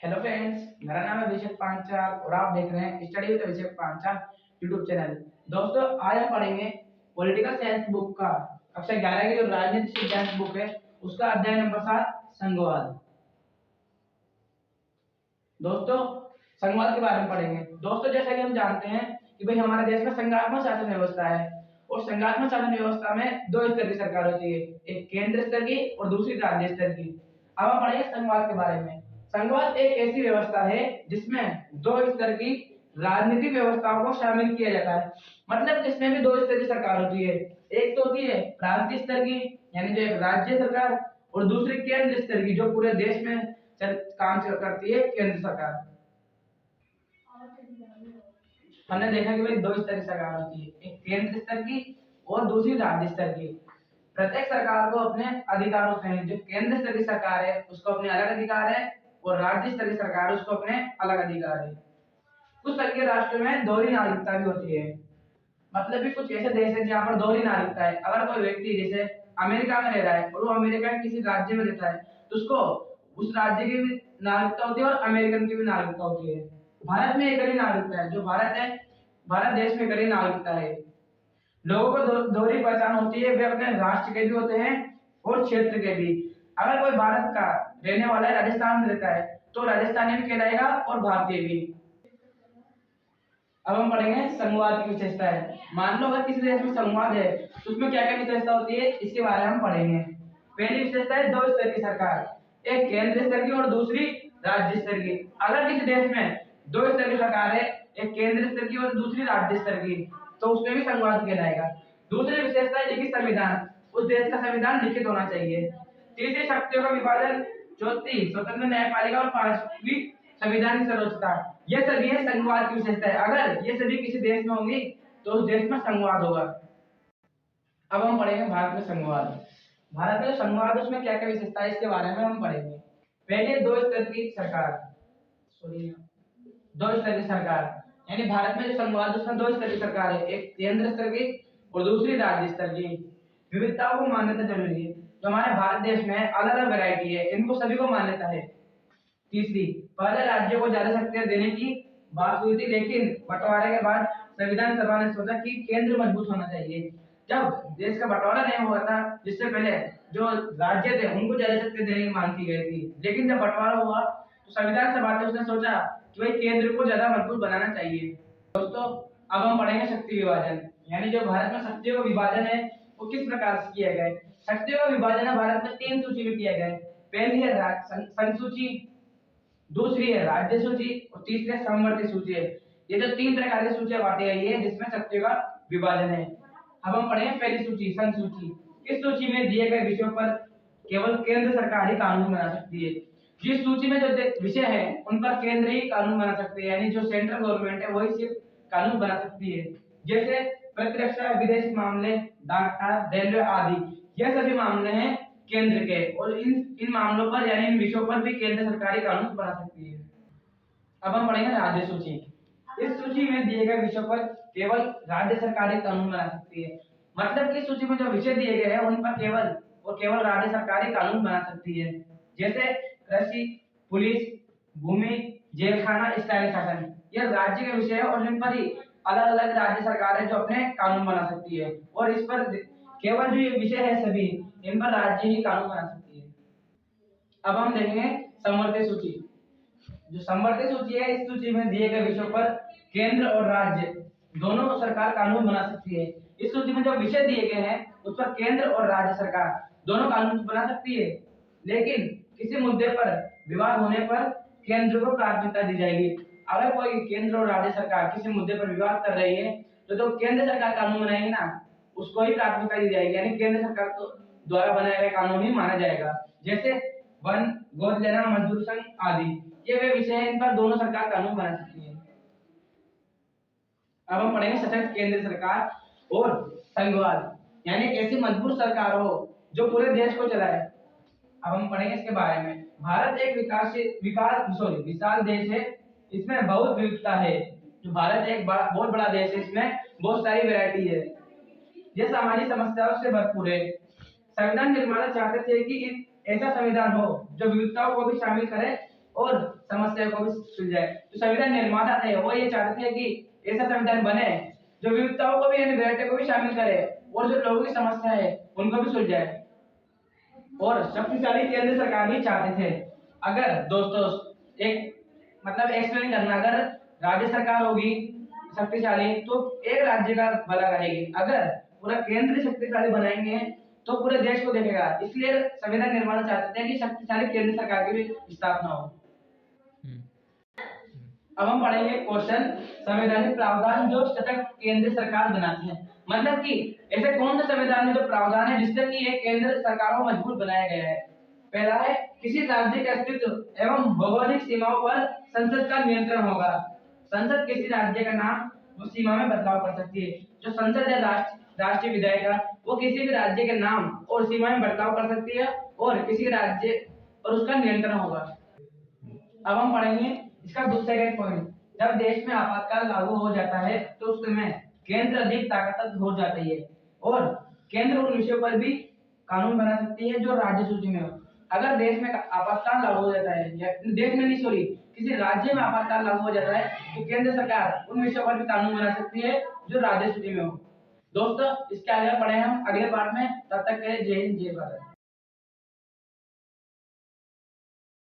Hello friends, मेरा नाम है अभिषेक पांचाल और आप देख रहे हैं study with Abhishek Panchal YouTube channel. दोस्तों, आज हम पढ़ेंगे पॉलिटिकल साइंस बुक का कक्षा 11 की जो राजनीति सिद्धांत बुक है उसका अध्याय नंबर 7 संघवाद। दोस्तों, संघवाद के बारे में पढ़ेंगे। दोस्तों, जैसा कि हम जानते हैं कि भाई हमारे देश में संघात्मक शासन व्यवस्था है और संघात्मक शासन व्यवस्था में दो स्तर की सरकार होती है, एक केंद्र स्तर की और दूसरी राज्य स्तर की। अब हम पढ़ेंगे संघवाद के बारे में। संघवाद एक ऐसी व्यवस्था है जिसमें दो स्तर की राजनीतिक व्यवस्थाओं को शामिल किया जाता है। मतलब इसमें भी दो स्तर की सरकार होती है। एक तो होती है प्रांतीय स्तर की, यानी जो एक राज्य सरकार, और दूसरी केंद्र स्तर की जो पूरे देश में काम करती है, केंद्र सरकार। हमने देखा कि भाई दो स्तर की सरकार होती है, एक केंद्र स्तर की और दूसरी राज्य स्तर की। प्रत्येक सरकार को अपने अधिकार होते हैं। जो केंद्र स्तर की सरकार है उसको अपने अलग अधिकार है और राज्य स्तर की सरकार उसको अपने अलग अधिकार है। कुछ संघीय राष्ट्र में दोहरी नागरिकता भी होती है। मतलब भी कुछ ऐसे देश है जहाँ पर दोहरी नागरिकता है। अगर कोई व्यक्ति जैसे अमेरिका में रह रहा है और वो अमेरिका के किसी राज्य में रहता है तो उसको उस राज्य की भी नागरिकता होती है और अमेरिकन की भी नागरिकता होती है। भारत में एक ही नागरिकता है, जो भारत है, भारत देश में एक ही नागरिकता है। लोगों को दोहरी पहचान होती है, वे अपने राष्ट्र के भी होते हैं और क्षेत्र के भी। अगर कोई भारत का रहने वाला है, राजस्थान में रहता है, तो राजस्थानी भी कहलाएगा और भारतीय भी। अब हम पढ़ेंगे संघवाद की विशेषताएं। मान लो अगर किसी देश में संघवाद है तो उसमें क्या क्या विशेषता होती है, इसके बारे में हम पढ़ेंगे। पहली विशेषता है दो स्तर की सरकार, एक केंद्र स्तर की और दूसरी राज्य स्तर की। अगर किसी देश में दो स्तर की सरकार है, एक केंद्र स्तर की और दूसरी राज्य स्तर की, तो उसमें भी संघवाद कहलाएगा। दूसरी विशेषता है लिखित संविधान, उस देश का संविधान लिखित होना चाहिए। तीसरी शक्तियों का विभाजन, चौथी स्वतंत्र न्यायपालिका और पांचवी संविधान की सर्वोच्चता। ये सभी है संघवाद की विशेषता है। अगर ये सभी किसी देश में होंगी तो उस देश में संघवाद होगा। अब हम पढ़ेंगे भारत में संघवाद। भारत में जो संघवाद उसमें क्या क्या विशेषता है इसके बारे में हम पढ़ेंगे। पहले दो स्तर की सरकार, दो स्तर की सरकार, यानी भारत में जो संघवाद उसमें दो स्तर की सरकार है, एक केंद्र स्तर की और दूसरी राज्य स्तर की। विविधताओं को मान्यता जरूरी है। जो हमारे भारत देश में अलग अलग वैरायटी है, इनको सभी को मान्यता है। तीसरी, पहले राज्यों को ज्यादा शक्तियां देने की बात हुई थी, लेकिन बंटवारे के बाद संविधान सभा ने सोचा कि केंद्र मजबूत होना चाहिए। जब देश का बंटवारा नहीं हुआ था, जिससे पहले जो राज्य थे उनको ज्यादा शक्तियां देने की मांग की गई थी, लेकिन जब बंटवारा हुआ तो संविधान सभा ने उसने सोचा कि भाई केंद्र को ज्यादा मजबूत बनाना चाहिए। दोस्तों, अब हम पढ़ेंगे शक्ति विभाजन, यानी जो भारत में शक्तियों का विभाजन है वो किस प्रकार से किया गया है। शक्तियों का विभाजन है भारत में तीन सूची में किया गया है। पहली है संघ सूची, दूसरी है राज्य सूची और तीसरी है समवर्ती सूची है। ये जो तीन प्रकार की सूचियां बांटी गई है जिसमें शक्तियों का विभाजन है। अब हम पढ़ेंगे पहली सूची, संघ सूची। इस सूची में दिए गए विषयों पर केवल केंद्र सरकार ही कानून बना सकती है। जिस सूची में जो विषय है उन पर केंद्र ही कानून बना सकते हैं, यानी जो सेंट्रल गवर्नमेंट है वही सिर्फ कानून बना सकती है। जैसे प्रतिरक्षा, विदेशी मामले, डाक, रेलवे आदि, यह सभी मामले हैं केंद्र के, और इन मामलों पर यानी इन विषयों पर भी केंद्र सरकारी कानून बना सकती है। अब हम पढ़ेंगे राज्य सूची। इस सूची में दिए गए विषयों पर केवल राज्य सरकारी कानून बना सकती है। मतलब कि सूची में जो विषय दिए गए हैं उन पर केवल राज्य सरकारी कानून बना सकती है। जैसे कृषि, पुलिस, भूमि, जेल खाना, स्थानीय शासन, यह राज्य के विषय है और इन पर ही अलग अलग राज्य सरकार है जो अपने कानून बना सकती है, और इस पर केवल जो ये विषय है सभी इन पर राज्य ही कानून बना सकती है। अब हम देखेंगे समवर्ती सूची। जो समवर्ती सूची है, इस सूची में दिए गए विषयों पर केंद्र और राज्य दोनों सरकार कानून बना सकती है। इस सूची में जो विषय दिए गए हैं उस पर केंद्र और राज्य सरकार दोनों कानून बना सकती है, लेकिन किसी मुद्दे पर विवाद होने पर केंद्र को प्राथमिकता दी जाएगी। अगर कोई केंद्र और राज्य सरकार किसी मुद्दे पर विवाद कर रही है तो जो केंद्र सरकार कानून बनाएगी ना उसको ही प्राथमिकता दी जाएगी, यानी केंद्र सरकार को द्वारा बनाया गया कानून ही माना जाएगा। जैसे वन, गोद लेना, मजदूर संघ आदि, ये वे विषय हैं इन पर दोनों सरकार कानून बना सकती है। अब हम पढ़ेंगे सशक्त केंद्र सरकार और संघवाद, यानी ऐसी मजबूत सरकार हो जो पूरे देश को चलाए। अब हम पढ़ेंगे इसके बारे में। भारत एक विशाल देश है, इसमें बहुत विविधता है। जो भारत एक बहुत बड़ा देश है, इसमें बहुत सारी वैरायटी है। ये सामाजिक समस्याओं से भरपूर है। संविधान निर्माता चाहते थे कि ऐसा संविधान हो जो विविधताओं को भी शामिल करे और समस्या को भी सुलझाए। तो संविधान निर्माता थे वो ये चाहते थे कि ऐसा संविधान बने जो विविधताओं को भी यानी वैरायटी को भी शामिल करे और जो लोगों की समस्या है उनको भी सुलझाए। और शक्तिशाली केंद्र सरकार भी चाहते थे। अगर दोस्तों एक मतलब एक्सप्लेन करना, अगर राज्य सरकार होगी शक्तिशाली तो एक राज्य का भला करेगी, अगर पूरा केंद्र शक्तिशाली बनाएंगे तो पूरे देश को देखेगा। इसलिए संविधान निर्माता चाहते थे कि शक्तिशाली केंद्र सरकार की भी स्थापना हो। अब हम पढ़ेंगे क्वेश्चन संवैधानिक प्रावधान जो सतत केंद्र सरकार बनाती है। मतलब कि ऐसे कौन सा संविधान में जो प्रावधान है जिससे कि एक केंद्र सरकार को मजबूत बनाया गया है। पहला है किसी राज्य के अस्तित्व एवं भौगोलिक सीमाओं पर संसद का नियंत्रण होगा। संसद किसी राज्य का नाम वो सीमा में बदलाव कर सकती है। जो संसद है राष्ट्रीय विधायिका वो किसी भी राज्य के नाम और सीमा में बदलाव कर सकती है और किसी राज्य और उसका नियंत्रण होगा। अब हम पढ़ेंगे इसका दूसरा पॉइंट, जब देश में आपातकाल लागू हो जाता है तो उस समय केंद्र अधिक ताकतवर हो जाती है और केंद्र उन विषयों पर भी कानून बना सकती है जो राज्य सूची में हो। अगर देश में आपातकाल लागू हो जाता है या देश में नहीं सॉरी किसी राज्य में आपातकाल लागू हो जाता है तो केंद्र सरकार उन विषयों पर भी कानून बना सकती है जो राज्य सूची में हो। दोस्तों इसके आगे पढ़े हम अगले पार्ट में, तब तक के लिए जय हिंद जय भारत।